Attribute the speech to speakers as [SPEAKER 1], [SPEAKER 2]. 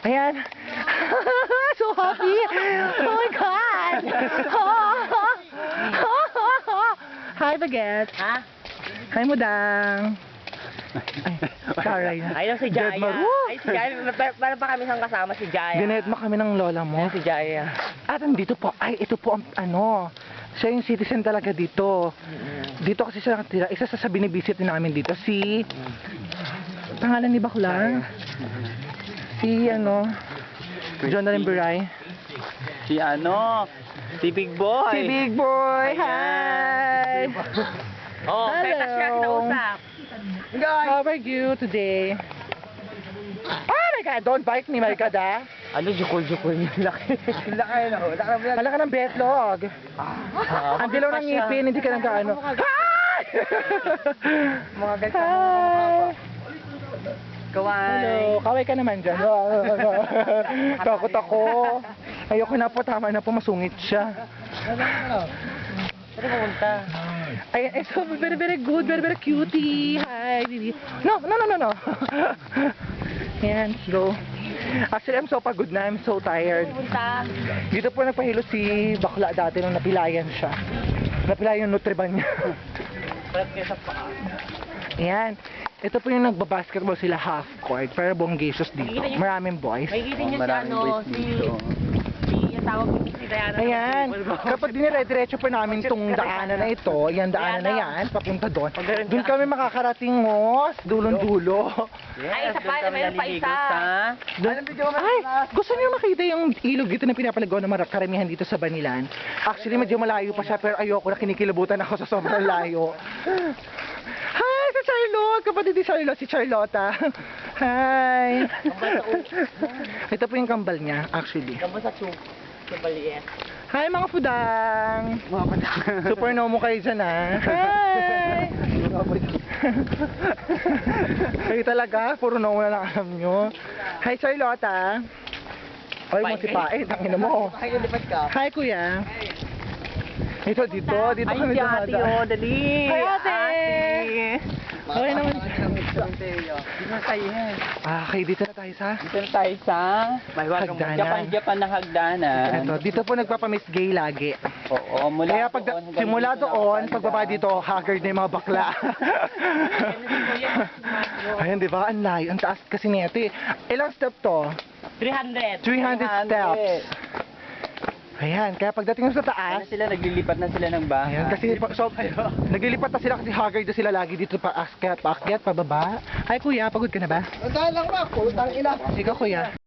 [SPEAKER 1] Ayan. So happy. Oh my God. Hi, Baguette.
[SPEAKER 2] Ha?
[SPEAKER 1] Hi, Mudang. Ay, taray na.
[SPEAKER 2] Ayun si Jaya.
[SPEAKER 1] Dead Maru.
[SPEAKER 2] Ay, si Jaya. Para pa kami sang kasama si Jaya.
[SPEAKER 1] Dinedma kami ng lola mo.
[SPEAKER 2] Si Jaya.
[SPEAKER 1] At andito po, ay, ito po ang, ano, siya yung citizen talaga dito. Dito kasi siya nakatira. Isa sa binibisit namin dito, si, pangalan ni Bakla? Si, ano, John Nalimburay.
[SPEAKER 3] Si Big Boy.
[SPEAKER 1] Si Big Boy, hi!
[SPEAKER 2] Oh,
[SPEAKER 1] Hello.
[SPEAKER 2] Petas siya kinausap.
[SPEAKER 1] How are you today? Oh my God, don't bite me, my God, ah.
[SPEAKER 2] Ano, jukol-jukol yung laki. Yung laki, no?
[SPEAKER 1] Wala ka ng betlog. Ang dilaw ng ngipin, hindi ka nang gaano. Hi!
[SPEAKER 2] Mga ganyan.
[SPEAKER 1] Hi!
[SPEAKER 2] Kawai.
[SPEAKER 1] Hello, kaway ka naman dyan. Takot ako. Ayoko na po, tama na po, masungit siya.
[SPEAKER 2] Saan pumunta?
[SPEAKER 1] Ay, so very, very good, very, very cutie. Hi, Didi. No. Yan, go. Actually, I'm so pagod na, I'm so tired.
[SPEAKER 2] Pumunta.
[SPEAKER 1] Dito po nagpahilo si Bakla dati nung napilayan siya. Napilayan yung nutriban niya.
[SPEAKER 2] Balat kayo sa paa.
[SPEAKER 1] Ayan. Ito po yung nagbabasketball sila half court. Pero bonggacious dito. Maraming boys.
[SPEAKER 2] Makikita niyo si
[SPEAKER 3] Maraming boys dito.
[SPEAKER 2] yung tawag ko si Diana.
[SPEAKER 1] Ayan. Kapag dinire-diretso pa namin itong daanan na ito, yan daanan na yan, papunta doon. Doon kami makakarating mo, dulong-dulo.
[SPEAKER 2] Ay, isa pa, mayroon pa isa.
[SPEAKER 1] Ay, gusto niyo makita yung ilog dito na pinapaligaw ng karamihan dito sa Banilan. Actually, medyo malayo pa siya, pero ayoko na kinikilabutan ako sa sobrang layo. Hi, si Charlotte! Kapatid ni Charlotte, si Charlotta. Hi! Ito po yung kambal niya, actually.
[SPEAKER 2] Gamba sa tube. Sa baliet.
[SPEAKER 1] Hi, mga pudang! Super nomo kayo dyan, ha? Hi! Kayo talaga, puro nomo na lang alam nyo. Hi, Charlotta! Ay, mo si Pae, tangina mo. Hi, kuya. Dito kami
[SPEAKER 2] Ay, si ate, oh, dali.
[SPEAKER 1] Hi, ate! Okay naman. Okay, dito na tayo sa
[SPEAKER 3] Dito na tayo sa
[SPEAKER 1] hagdanan.
[SPEAKER 3] Japan na hagdanan.
[SPEAKER 1] Ito, dito po nagpapamiss gay lagi.
[SPEAKER 3] Oo,
[SPEAKER 1] Kaya simula doon, pagbaba dito, haggard na yung mga bakla. Ayan, di ba? Ang layo, ang taas kasi nito eh. Ilang step to?
[SPEAKER 2] 300.
[SPEAKER 1] 300 steps. Ayan, kaya pagdating mo sa taas,
[SPEAKER 3] Naglilipat na sila ng bahay.
[SPEAKER 1] ayan, kasi naglilipat na sila kasi haggard na sila lagi dito paakyat, pababa. Hi kuya, pagod ka na ba?
[SPEAKER 2] Dahil lang ba? Putang ina.
[SPEAKER 1] Ikaw kuya.